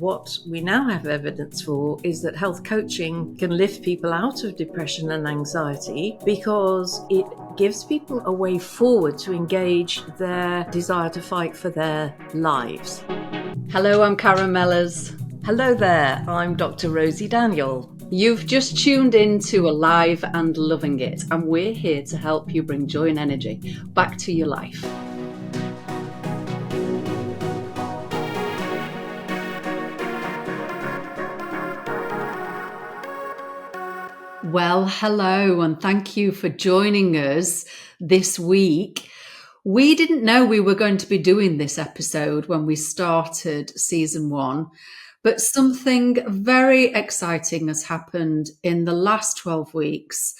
what we now have evidence for is that health coaching can lift people out of depression and anxiety because it gives people a way forward to engage their desire to fight for their lives. Hello, I'm Karen Mellers. Hello there, I'm Dr. Rosy Daniel. You've just tuned in to Alive and Loving It, and we're here to help you bring joy and energy back to your life. Well, hello, and thank you for joining us this week. We didn't know we were going to be doing this episode when we started season 1, but something very exciting has happened in the last 12 weeks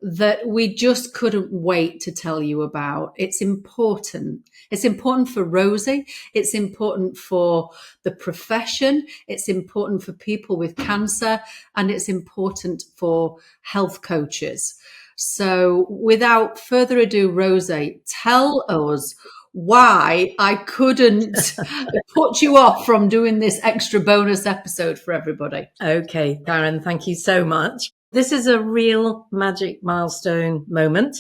that we just couldn't wait to tell you about. It's important. It's important for Rosy. It's important for the profession. It's important for people with cancer, and it's important for health coaches. So without further ado, Rosy, tell us why I couldn't put you off from doing this extra bonus episode for everybody. Okay, Karen, thank you so much. This is a real magic milestone moment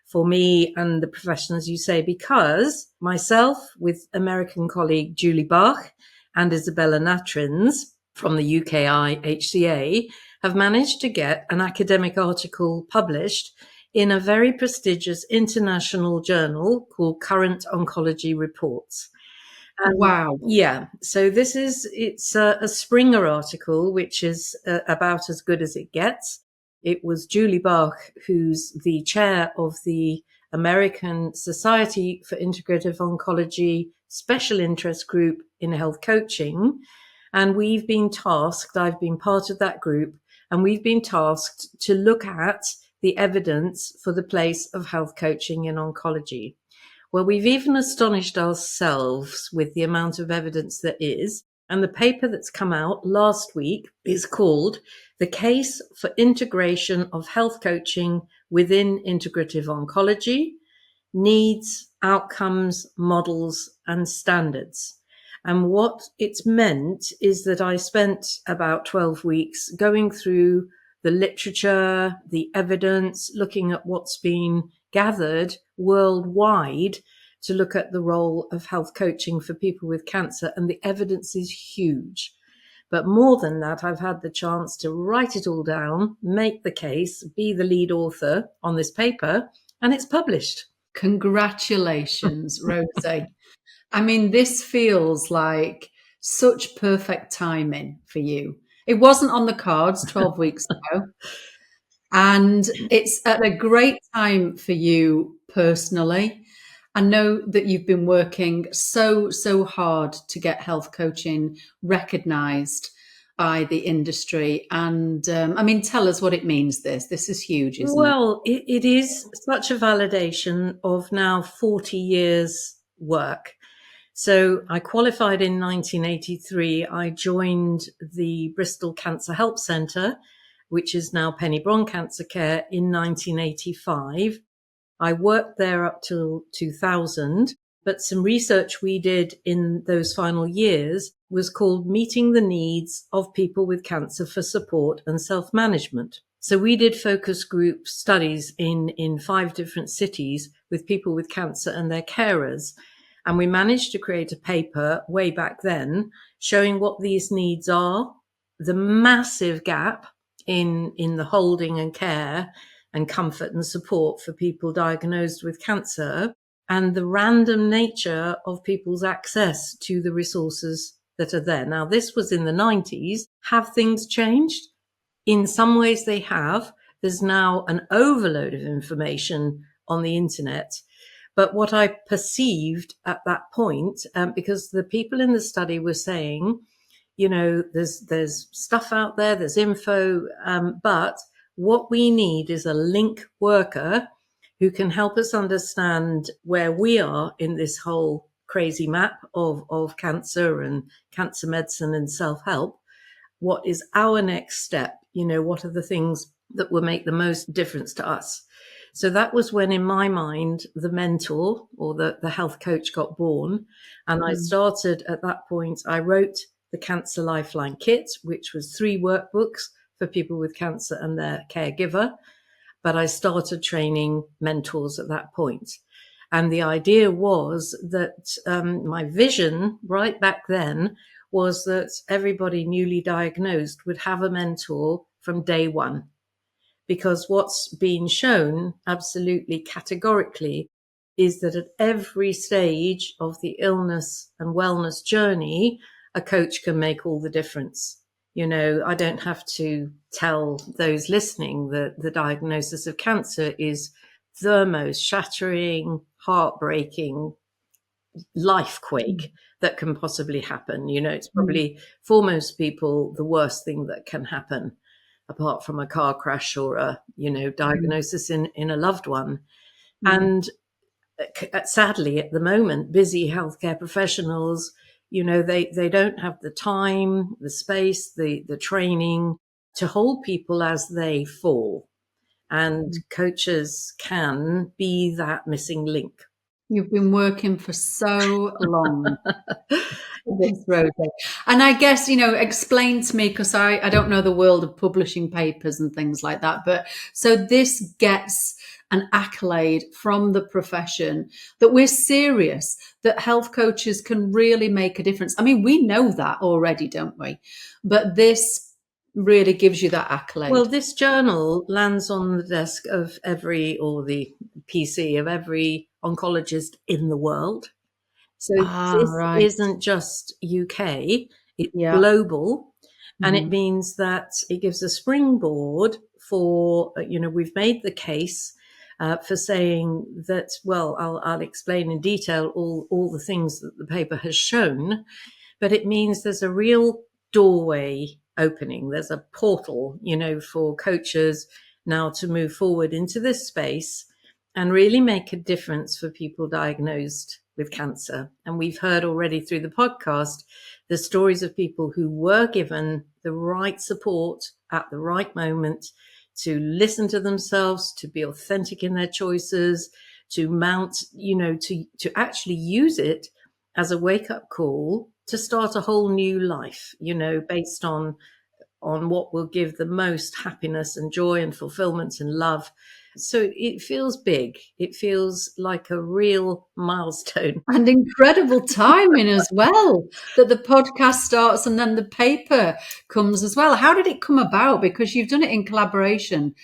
for me and the profession, as you say, because myself with American colleague Julie Bach and Isabella Natrins from the UKI HCA have managed to get an academic article published in a very prestigious international journal called Current Oncology Reports. And wow. Yeah. So it's a Springer article, which is about as good as it gets. It was Julie Bach, who's the chair of the American Society for Integrative Oncology Special Interest Group in Health Coaching. And we've been tasked, I've been part of that group, and we've been tasked to look at the evidence for the place of health coaching in oncology. Well, we've even astonished ourselves with the amount of evidence there is. And the paper that's come out last week is called The Case for Integration of Health Coaching Within Integrative Oncology, Needs, Outcomes, Models, and Standards. And what it's meant is that I spent about 12 weeks going through the literature, the evidence, looking at what's been gathered worldwide to look at the role of health coaching for people with cancer. And the evidence is huge. But more than that, I've had the chance to write it all down, make the case, be the lead author on this paper, and it's published. Congratulations, Rosy. I mean, this feels like such perfect timing for you. It wasn't on the cards 12 weeks ago. And it's at a great time for you personally. I know that you've been working so hard to get health coaching recognised by the industry. And tell us what it means, this. This is huge, isn't it? Well, it is such a validation of now 40 years' work. So I qualified in 1983. I joined the Bristol Cancer Help Centre, which is now Penny-Bron Cancer Care, in 1985. I worked there up till 2000, but some research we did in those final years was called Meeting the Needs of People with Cancer for Support and Self-Management. So we did focus group studies in 5 different cities with people with cancer and their carers. And we managed to create a paper way back then showing what these needs are, the massive gap in the holding and care and comfort and support for people diagnosed with cancer, and the random nature of people's access to the resources that are there. Now, this was in the 90s. Have things changed? In some ways they have. There's now an overload of information on the internet. But what I perceived at that point, because the people in the study were saying, you know, there's stuff out there, there's info, but what we need is a link worker who can help us understand where we are in this whole crazy map of cancer and cancer medicine and self-help. What is our next step? You know, what are the things that will make the most difference to us? So that was when, in my mind, the mentor or the health coach got born. And I started at that point, I wrote the Cancer Lifeline Kit, which was 3 workbooks for people with cancer and their caregiver. But I started training mentors at that point. And the idea was that my vision right back then was that everybody newly diagnosed would have a mentor from day one. Because what's been shown absolutely categorically is that at every stage of the illness and wellness journey, a coach can make all the difference. You know, I don't have to tell those listening that the diagnosis of cancer is the most shattering, heartbreaking life quake that can possibly happen. You know, it's probably for most people the worst thing that can happen, apart from a car crash or a, you know, diagnosis in a loved one. And sadly, at the moment, busy healthcare professionals, you know, they don't have the time, the space, the training to hold people as they fall. And coaches can be that missing link. You've been working for so long. This, Rosie. And I guess, you know, explain to me, because I don't know the world of publishing papers and things like that. But so this gets an accolade from the profession that we're serious, that health coaches can really make a difference. I mean, we know that already, don't we? But this really gives you that accolade. Well, this journal lands on the desk of every, or the PC of every oncologist in the world. So this right. isn't just UK, it's global. And it means that it gives a springboard for, you know, we've made the case for saying that, well, I'll explain in detail all the things that the paper has shown, but it means there's a real doorway opening. There's a portal, you know, for coaches now to move forward into this space and really make a difference for people diagnosed with cancer. And we've heard already through the podcast the stories of people who were given the right support at the right moment to listen to themselves, to be authentic in their choices, to mount, you know, to actually use it as a wake-up call to start a whole new life, you know, based on what will give the most happiness and joy and fulfillment and love. So it feels big. It feels like a real milestone. And incredible timing as well, that the podcast starts and then the paper comes as well. How did it come about? Because you've done it in collaboration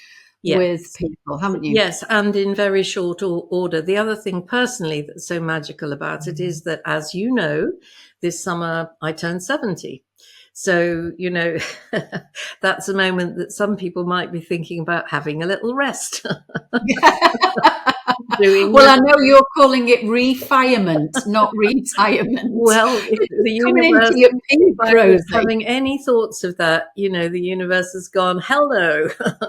with people, haven't you? Yes, and in very short order. The other thing personally that's so magical about it is that, as you know, this summer I turned 70. So, you know, that's a moment that some people might be thinking about having a little rest. Well, I know you're calling it refirement, not retirement. Well, if the universe is having any thoughts of that, you know, the universe has gone, hello,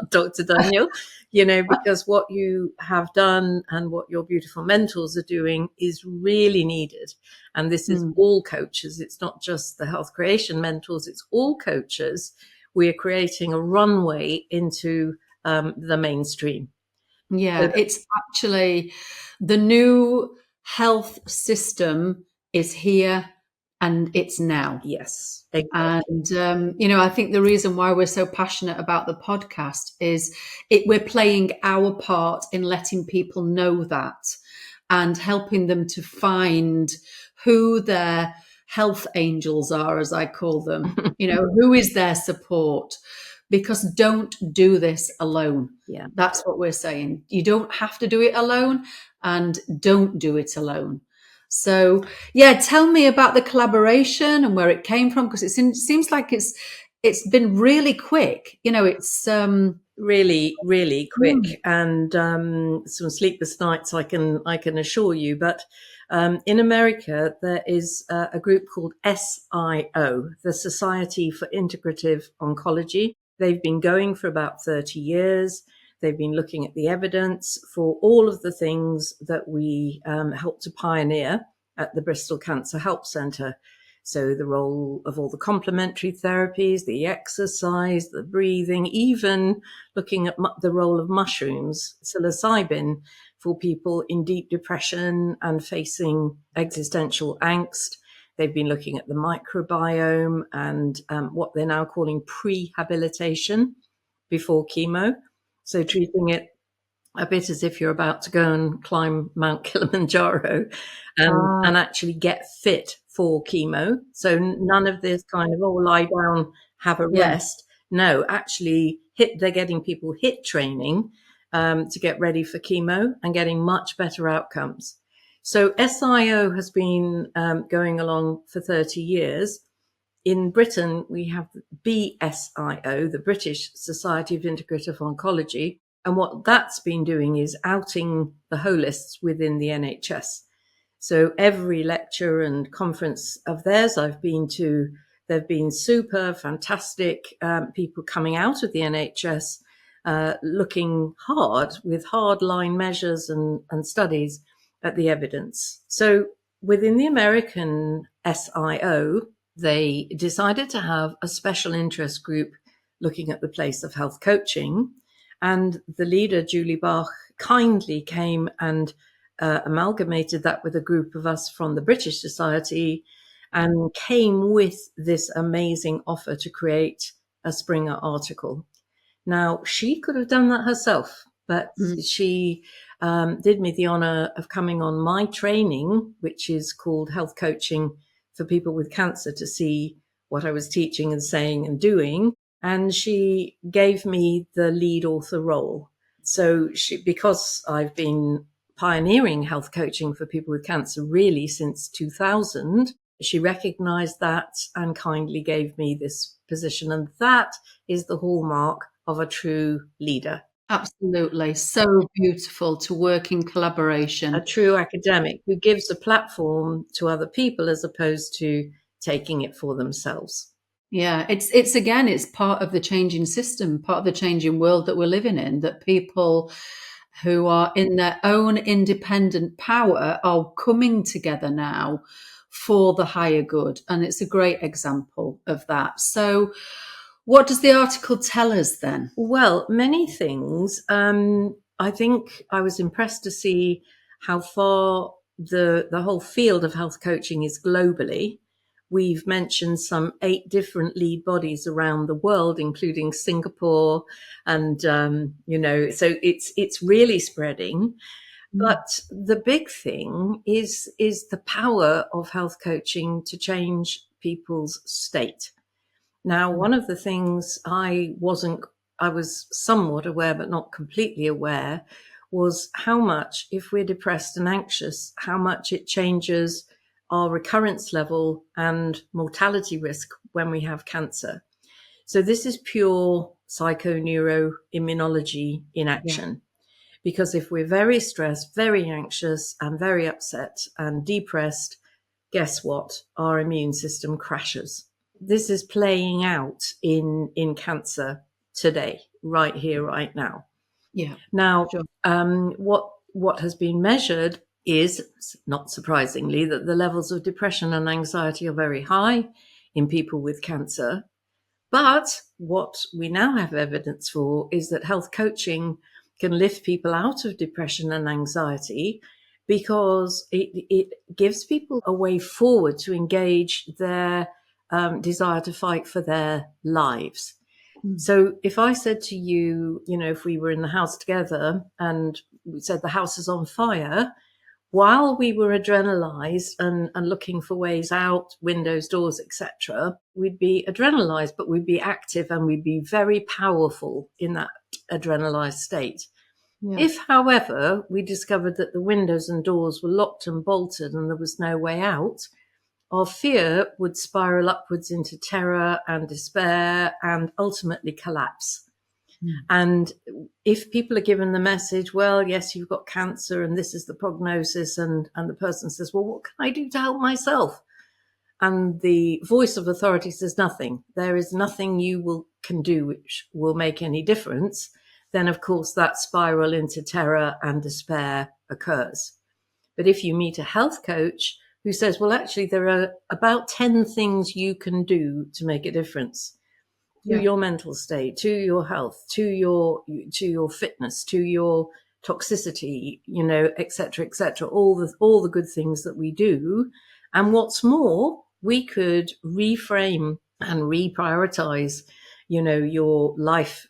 Dr. Daniel, you know, because what you have done and what your beautiful mentors are doing is really needed. And this is all coaches. It's not just the health creation mentors. It's all coaches. We are creating a runway into the mainstream. Yeah, it's actually the new health system is here and it's now. Yes, exactly. And, you know, I think the reason why we're so passionate about the podcast is we're playing our part in letting people know that and helping them to find who their health angels are, as I call them, you know, who is their support. Because don't do this alone. Yeah. That's what we're saying. You don't have to do it alone, and don't do it alone. So, yeah, tell me about the collaboration and where it came from, because it seems like it's been really quick. You know, it's really, really quick, and some sleepless nights, I can assure you. But in America, there is a group called SIO, the Society for Integrative Oncology. They've been going for about 30 years. They've been looking at the evidence for all of the things that we helped to pioneer at the Bristol Cancer Help Centre. So the role of all the complementary therapies, the exercise, the breathing, even looking at the role of mushrooms, psilocybin, for people in deep depression and facing existential angst. They've been looking at the microbiome and what they're now calling prehabilitation before chemo. So treating it a bit as if you're about to go and climb Mount Kilimanjaro and actually get fit for chemo. So none of this kind of, oh, lie down, have a rest. No, actually they're getting people HIT training to get ready for chemo and getting much better outcomes. So SIO has been going along for 30 years. In Britain, we have BSIO, the British Society of Integrative Oncology. And what that's been doing is outing the holists within the NHS. So every lecture and conference of theirs I've been to, they've been super fantastic people coming out of the NHS, looking hard with hard line measures and studies at the evidence. So within the American SIO, they decided to have a special interest group looking at the place of health coaching. And the leader, Julie Bach, kindly came and amalgamated that with a group of us from the British Society and came with this amazing offer to create a Springer article. Now, she could have done that herself, but she did me the honor of coming on my training, which is called Health Coaching for People with Cancer, to see what I was teaching and saying and doing. And she gave me the lead author role. So because I've been pioneering health coaching for people with cancer really since 2000, she recognized that and kindly gave me this position. And that is the hallmark of a true leader. Absolutely. So beautiful to work in collaboration. A true academic who gives a platform to other people as opposed to taking it for themselves. Yeah, it's part of the changing system, part of the changing world that we're living in, that people who are in their own independent power are coming together now for the higher good. And it's a great example of that. So what does the article tell us then? Well, many things. I think I was impressed to see how far the whole field of health coaching is globally. We've mentioned some 8 different lead bodies around the world, including Singapore, and so it's really spreading. But the big thing is the power of health coaching to change people's state. Now, one of the things I was somewhat aware, but not completely aware, was how much, if we're depressed and anxious, how much it changes our recurrence level and mortality risk when we have cancer. So this is pure psychoneuroimmunology in action. Because if we're very stressed, very anxious, and very upset and depressed, guess what? Our immune system crashes. This is playing out in cancer today, right here, right now. Yeah. Now, what has been measured is, not surprisingly, that the levels of depression and anxiety are very high in people with cancer. But what we now have evidence for is that health coaching can lift people out of depression and anxiety because it gives people a way forward to engage their desire to fight for their lives. So if I said to you, if we were in the house together and we said the house is on fire, while we were adrenalized and looking for ways out, windows, doors, etc., we'd be adrenalized, but we'd be active and we'd be very powerful in that adrenalized state. Yeah. If, however, we discovered that the windows and doors were locked and bolted and there was no way out, our fear would spiral upwards into terror and despair and ultimately collapse. And if people are given the message, well, yes, you've got cancer and this is the prognosis, and the person says, well, what can I do to help myself? And the voice of authority says nothing. There is nothing you can do which will make any difference. Then, of course, that spiral into terror and despair occurs. But if you meet a health coach who says, well, actually, there are about 10 things you can do to make a difference to your mental state, to your health, to your fitness, to your toxicity, et cetera, all the good things that we do. And what's more, we could reframe and reprioritize, your life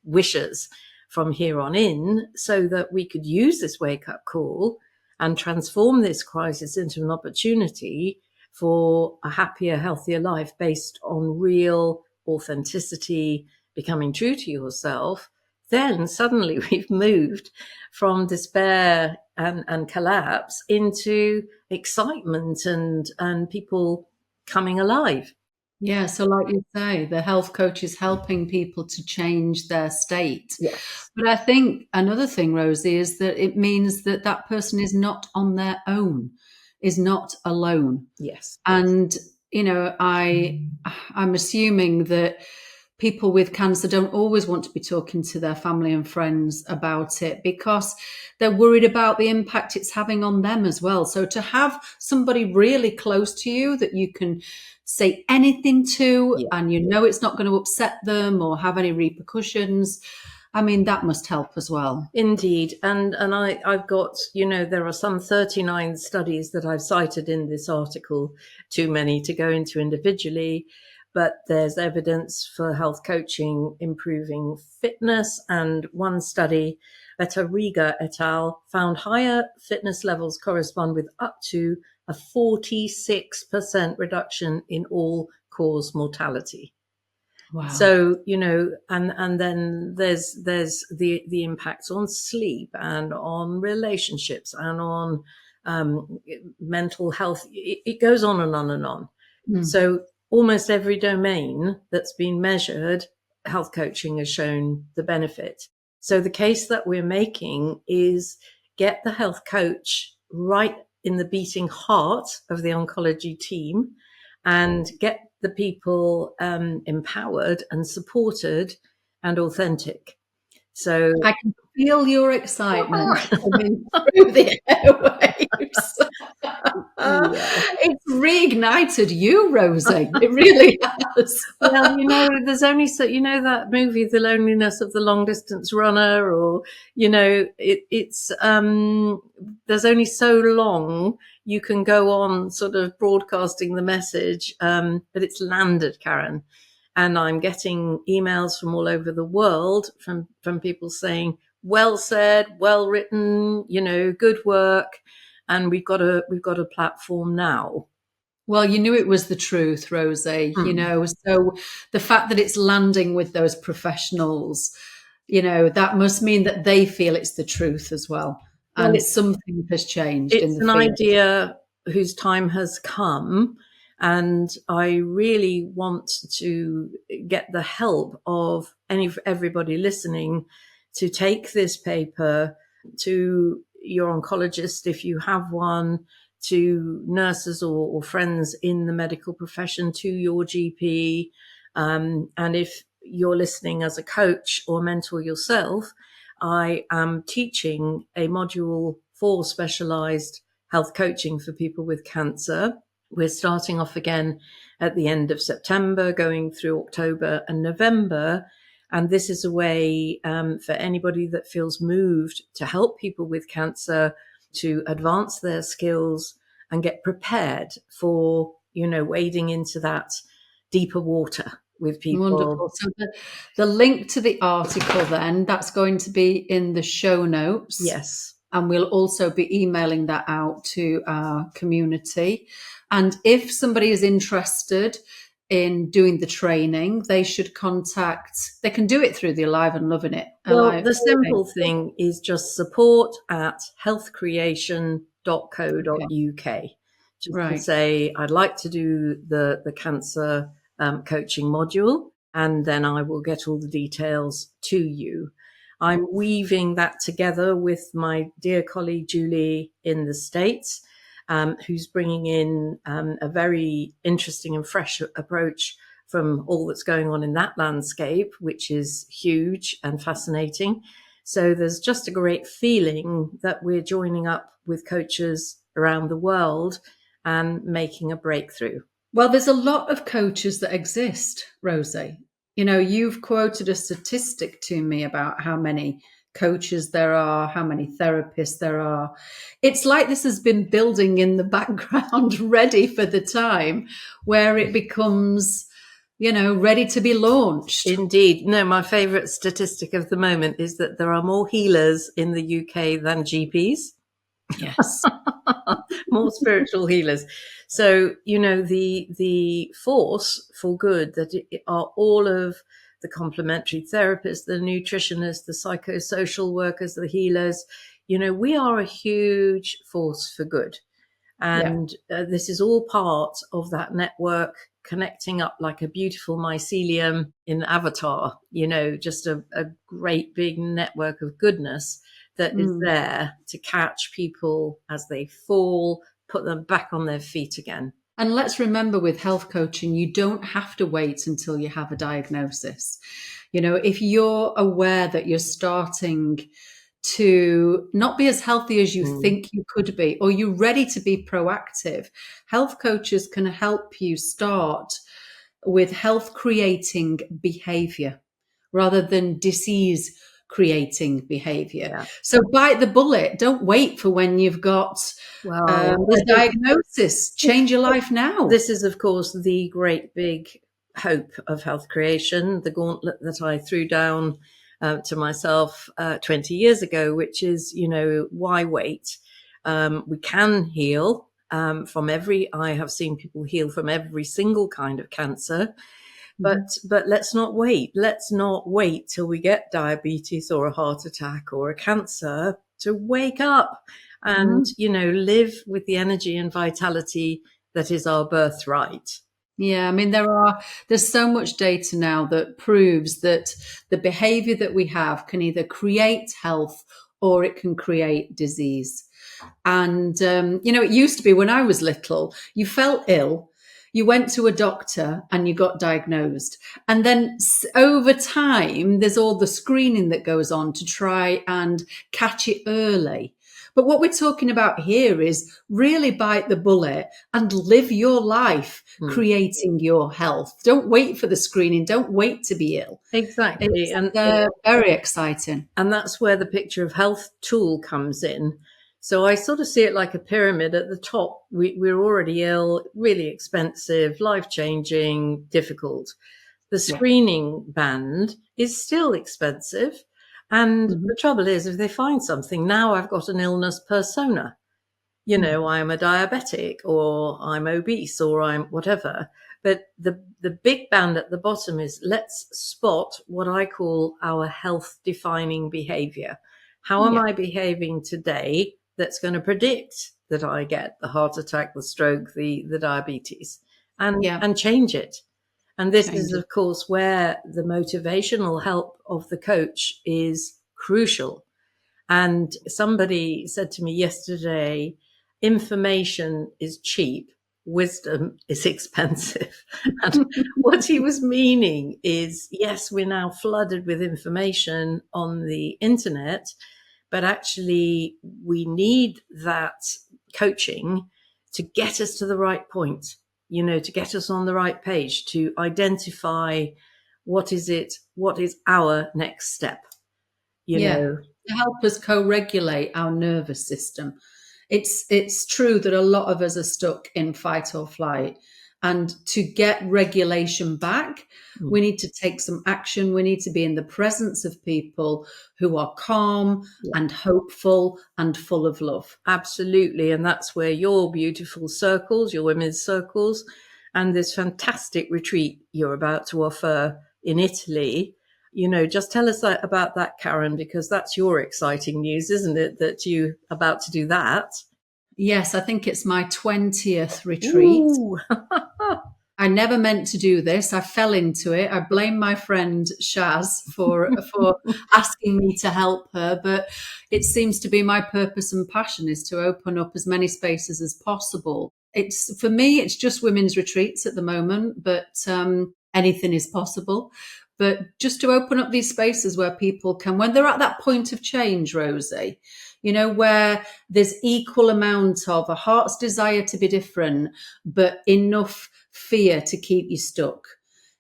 wishes from here on in, so that we could use this wake-up call and transform this crisis into an opportunity for a happier, healthier life based on real authenticity, becoming true to yourself. Then suddenly we've moved from despair and collapse into excitement and people coming alive. Yeah, so like you say, the health coach is helping people to change their state. Yes. But I think another thing, Rosie, is that it means that that person is not on their own, is not alone. Yes. And, I'm assuming that people with cancer don't always want to be talking to their family and friends about it because they're worried about the impact it's having on them as well. So to have somebody really close to you that you can say anything to, Yeah. and it's not going to upset them or have any repercussions, I mean, that must help as well. Indeed. And I've got, there are some 39 studies that I've cited in this article, too many to go into individually, but there's evidence for health coaching improving fitness. And one study, Riga et al., found higher fitness levels correspond with up to a 46% reduction in all-cause mortality. Wow. So, and then there's the impacts on sleep and on relationships and on mental health. It goes on and on and on. So almost every domain that's been measured, health coaching has shown the benefit. So the case that we're making is get the health coach right in the beating heart of the oncology team and get the people empowered and supported and authentic. So I can feel your excitement coming through the airwaves. It's reignited you, Rosie. It really has. Well, there's only that movie, The Loneliness of the Long Distance Runner, or, it's there's only so long you can go on sort of broadcasting the message, but it's landed, Karen. And I'm getting emails from all over the world from people saying, well said, well written, good work. And we've got a platform now. Well, you knew it was the truth, Rosie, so the fact that it's landing with those professionals, that must mean that they feel it's the truth as well. Well, And something has changed in it's the an field. idea whose time has come. And I really want to get the help of everybody listening to take this paper to your oncologist, if you have one, to nurses or friends in the medical profession, to your GP. And if you're listening as a coach or mentor yourself, I am teaching a module for specialized health coaching for people with cancer. We're starting off again at the end of September, going through October and November. And this is a way for anybody that feels moved to help people with cancer to advance their skills and get prepared for, wading into that deeper water with people. Wonderful. So the link to the article then, that's going to be in the show notes. Yes. And we'll also be emailing that out to our community. And if somebody is interested in doing the training, they should they can do it through the Alive and Loving It. Well, the simple thing is just support@healthcreation.co.uk. Just to say, I'd like to do the cancer coaching module, and then I will get all the details to you. I'm weaving that together with my dear colleague Julie in the States, who's bringing in a very interesting and fresh approach from all that's going on in that landscape, which is huge and fascinating. So there's just a great feeling that we're joining up with coaches around the world and making a breakthrough. Well, there's a lot of coaches that exist, Rosie. You've quoted a statistic to me about how many coaches there are, how many therapists there are. It's like this has been building in the background, ready for the time where it becomes, ready to be launched. Indeed. No, my favourite statistic of the moment is that there are more healers in the UK than GPs. Yes. More spiritual healers. So, the force for good that are all of the complementary therapists, the nutritionists, the psychosocial workers, the healers. We are a huge force for good. And this is all part of that network connecting up like a beautiful mycelium in Avatar, just a great big network of goodness that is there to catch people as they fall, put them back on their feet again. And let's remember, with health coaching, you don't have to wait until you have a diagnosis. If you're aware that you're starting to not be as healthy as you think you could be, or you're ready to be proactive, health coaches can help you start with health creating behavior rather than disease creating behavior. Yeah. So bite the bullet. Don't wait for when you've got a diagnosis. Change your life now. This is, of course, the great big hope of health creation, the gauntlet that I threw down to myself 20 years ago, which is, why wait? We can heal I have seen people heal from every single kind of cancer. But let's not wait. Let's not wait till we get diabetes or a heart attack or a cancer to wake up and, live with the energy and vitality that is our birthright. Yeah, I mean, there's so much data now that proves that the behavior that we have can either create health or it can create disease. And, it used to be when I was little, you felt ill, you went to a doctor and you got diagnosed. And then over time, there's all the screening that goes on to try and catch it early. But what we're talking about here is really bite the bullet and live your life creating your health. Don't wait for the screening. Don't wait to be ill. Exactly. It's very exciting. And that's where the picture of health tool comes in. So I sort of see it like a pyramid. At the top, we're already ill, really expensive, life-changing, difficult. The screening band is still expensive. And the trouble is, if they find something, now I've got an illness persona. I'm a diabetic or I'm obese or I'm whatever. But the big band at the bottom is let's spot what I call our health defining behavior. How am I behaving today that's going to predict that I get the heart attack, the stroke, the diabetes, and change it? And this is, of course, where the motivational help of the coach is crucial. And somebody said to me yesterday, information is cheap, wisdom is expensive. And what he was meaning is, yes, we're now flooded with information on the internet, but actually we need that coaching to get us to the right point, to get us on the right page, to identify what is our next step, to help us co-regulate our nervous system. It's true that a lot of us are stuck in fight or flight. And to get regulation back, we need to take some action. We need to be in the presence of people who are calm and hopeful and full of love. Absolutely. And that's where your beautiful circles, your women's circles, and this fantastic retreat you're about to offer in Italy, just tell us about that, Karen, because that's your exciting news, isn't it, that you're about to do that? Yes, I think it's my 20th retreat. I never meant to do this. I fell into it. I blame my friend Shaz for asking me to help her, but it seems to be my purpose and passion is to open up as many spaces as possible. For me, it's just women's retreats at the moment, but anything is possible. But just to open up these spaces where people can, when they're at that point of change, Rosie, where there's equal amount of a heart's desire to be different, but enough fear to keep you stuck.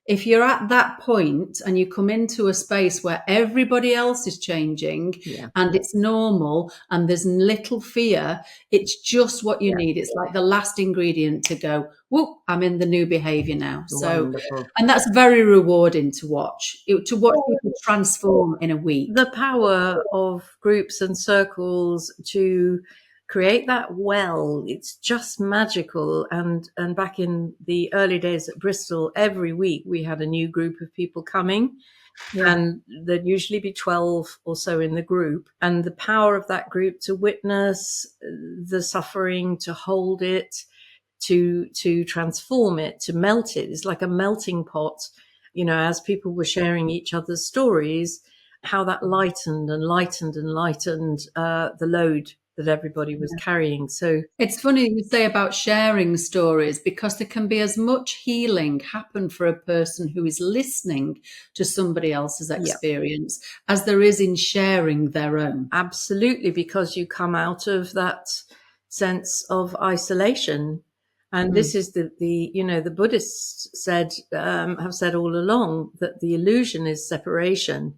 if you're at that point and you come into a space where everybody else is changing and it's normal and there's little fear, it's just what you need. It's like the last ingredient to go, whoop, I'm in the new behavior now. So, Wonderful. and that's very rewarding to watch people transform in a week. The power of groups and circles to create that well, it's just magical. And back in the early days at Bristol, every week we had a new group of people coming, and there'd usually be 12 or so in the group. And the power of that group to witness the suffering, to hold it, to transform it, to melt it. It's like a melting pot, as people were sharing each other's stories, how that lightened and lightened and lightened the load that everybody was carrying. So it's funny you say about sharing stories, because there can be as much healing happen for a person who is listening to somebody else's experience as there is in sharing their own. Absolutely, because you come out of that sense of isolation. And this is the Buddhists have said all along that the illusion is separation.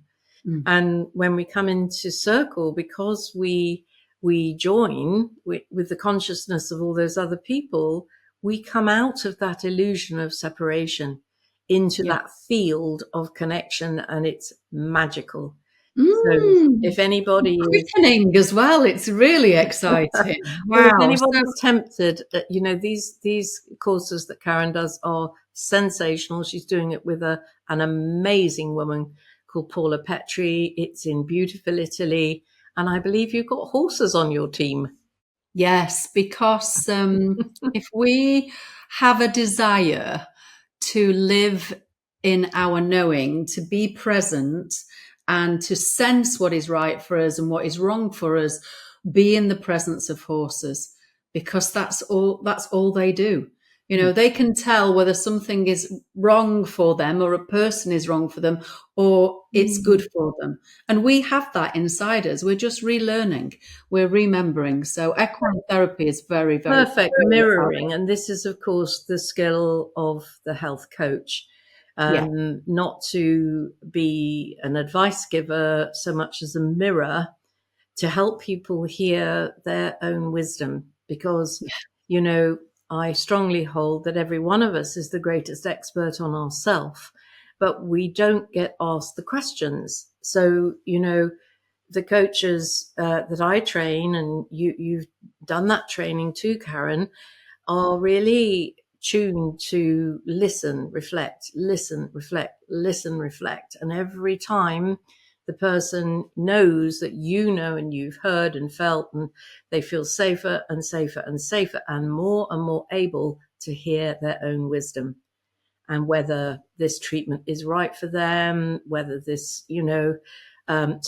And when we come into circle, because we join with the consciousness of all those other people, we come out of that illusion of separation into that field of connection, and it's magical. So if anybody quickening as well, it's really exciting. Wow. If anybody's tempted, these courses that Karen does are sensational. She's doing it with an amazing woman called Paula Petri. It's in beautiful Italy. And I believe you've got horses on your team. Yes, because if we have a desire to live in our knowing, to be present and to sense what is right for us and what is wrong for us, be in the presence of horses, because that's all they do. They can tell whether something is wrong for them or a person is wrong for them or it's good for them. And we have that inside us. We're just relearning. We're remembering. So equine therapy is very, very perfect mirroring. And this is, of course, the skill of the health coach. Not to be an advice giver so much as a mirror to help people hear their own wisdom. Because, I strongly hold that every one of us is the greatest expert on ourselves, but we don't get asked the questions. So, the coaches that I train, and you've done that training too, Karen, are really tuned to listen, reflect, listen, reflect, listen, reflect. And every time the person knows that and you've heard and felt, and they feel safer and safer and safer and more able to hear their own wisdom, and whether this treatment is right for them, whether this, to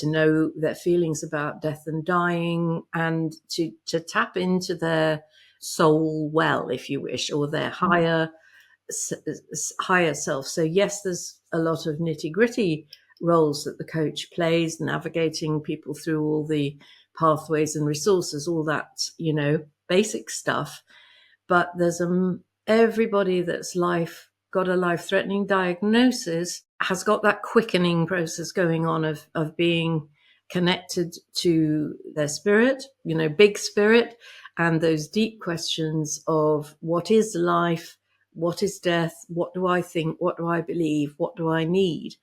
know their feelings about death and dying, and to tap into their soul well, if you wish, or their higher self. So yes, there's a lot of nitty-gritty roles that the coach plays, navigating people through all the pathways and resources, all that, basic stuff. But there's everybody that's got a life-threatening diagnosis has got that quickening process going on of being connected to their spirit, big spirit, and those deep questions of what is life, what is death, what do I think, what do I believe, what do I need?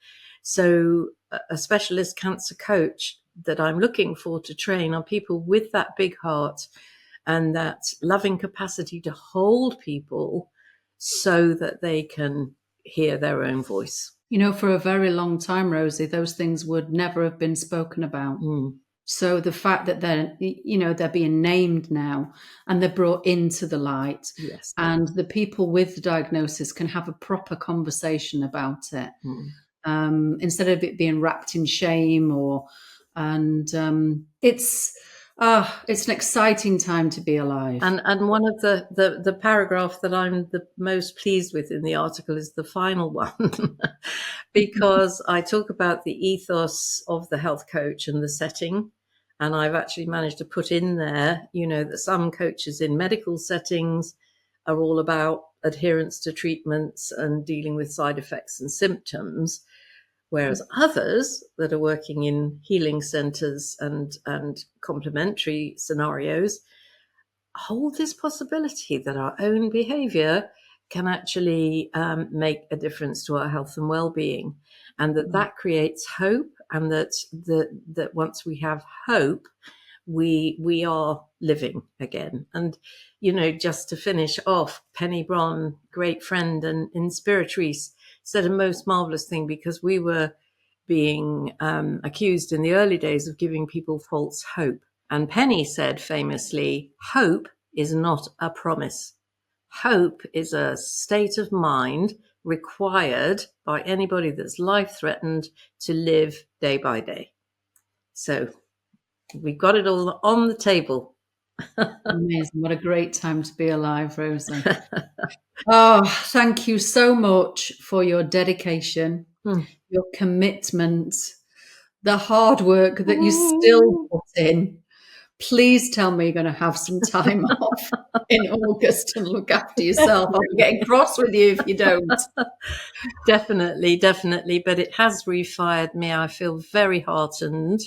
So a specialist cancer coach that I'm looking for to train are people with that big heart and that loving capacity to hold people so that they can hear their own voice. For a very long time, Rosie, those things would never have been spoken about. So the fact that they're being named now and they're brought into the light, and the people with the diagnosis can have a proper conversation about it, instead of it being wrapped in shame it's an exciting time to be alive. And one of the paragraph that I'm the most pleased with in the article is the final one, because I talk about the ethos of the health coach and the setting. And I've actually managed to put in there, that some coaches in medical settings are all about adherence to treatments and dealing with side effects and symptoms, whereas others that are working in healing centers and complementary scenarios hold this possibility that our own behavior can actually make a difference to our health and well-being, and that creates hope, and that once we have hope, we are living again. And, you know, just to finish off, Penny Bron, great friend and inspiratrice, said a most marvelous thing, because we were being accused in the early days of giving people false hope. And Penny said famously, hope is not a promise. Hope is a state of mind required by anybody that's life-threatened to live day by day. So we've got it all on the table. Amazing. What a great time to be alive, Rosy. Oh, thank you so much for your dedication, your commitment, the hard work that you still put in. Please tell me you're going to have some time off in August and look after yourself. I'm getting cross with you if you don't. Definitely. But it has refired me. I feel very heartened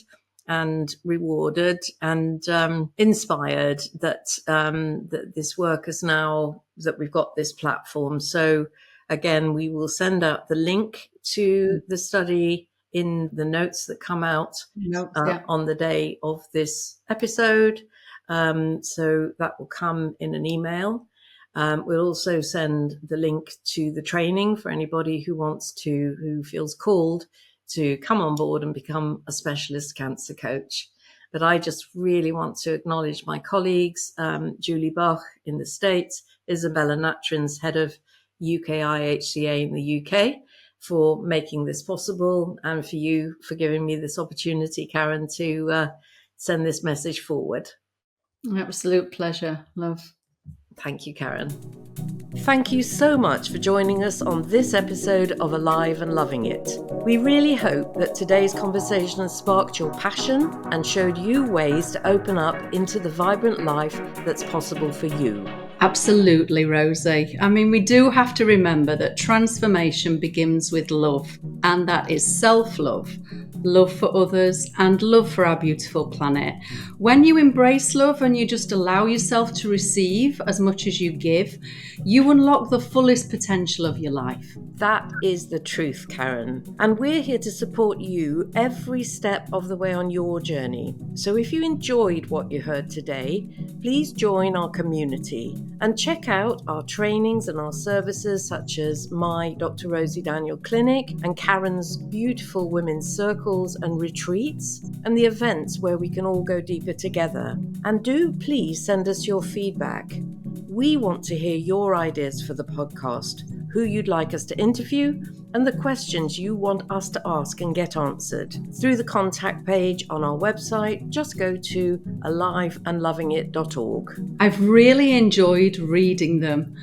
and rewarded and inspired that this work is now, that we've got this platform. So again, we will send out the link to the study in the notes that come out on the day of this episode. So that will come in an email. We'll also send the link to the training for anybody who feels called to come on board and become a specialist cancer coach. But I just really want to acknowledge my colleagues, Julie Bach in the States, Isabella Natrins, head of UKIHCA in the UK, for making this possible, and for you for giving me this opportunity, Karen, to send this message forward. Absolute pleasure, love. Thank you, Karen. Thank you so much for joining us on this episode of Alive and Loving It. We really hope that today's conversation has sparked your passion and showed you ways to open up into the vibrant life that's possible for you. Absolutely, Rosy. I mean, we do have to remember that transformation begins with love, and that is self-love, love for others, and love for our beautiful planet. When you embrace love and you just allow yourself to receive as much as you give, you unlock the fullest potential of your life. That is the truth, Karen. And we're here to support you every step of the way on your journey. So if you enjoyed what you heard today, please join our community and check out our trainings and our services, such as my Dr. Rosy Daniel clinic and Karen's beautiful women's circles and retreats, and the events where we can all go deeper together. And do please send us your feedback. We want to hear your ideas for the podcast, who you'd like us to interview, and the questions you want us to ask and get answered. Through the contact page on our website, just go to aliveandlovingit.org. I've really enjoyed reading them.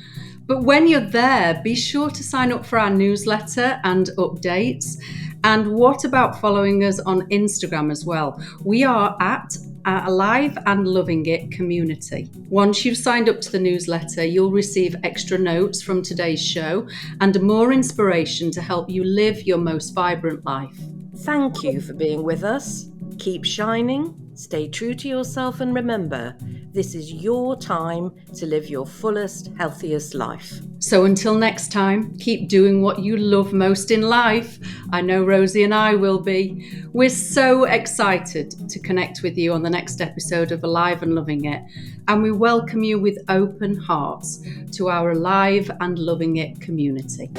But when you're there, be sure to sign up for our newsletter and updates. And what about following us on Instagram as well? We are at Alive and Loving It Community. Once you've signed up to the newsletter, you'll receive extra notes from today's show and more inspiration to help you live your most vibrant life. Thank you for being with us. Keep shining, stay true to yourself, and remember, this is your time to live your fullest, healthiest life. So until next time, keep doing what you love most in life. I know Rosy and I will be. We're so excited to connect with you on the next episode of Alive and Loving It. And we welcome you with open hearts to our Alive and Loving It community.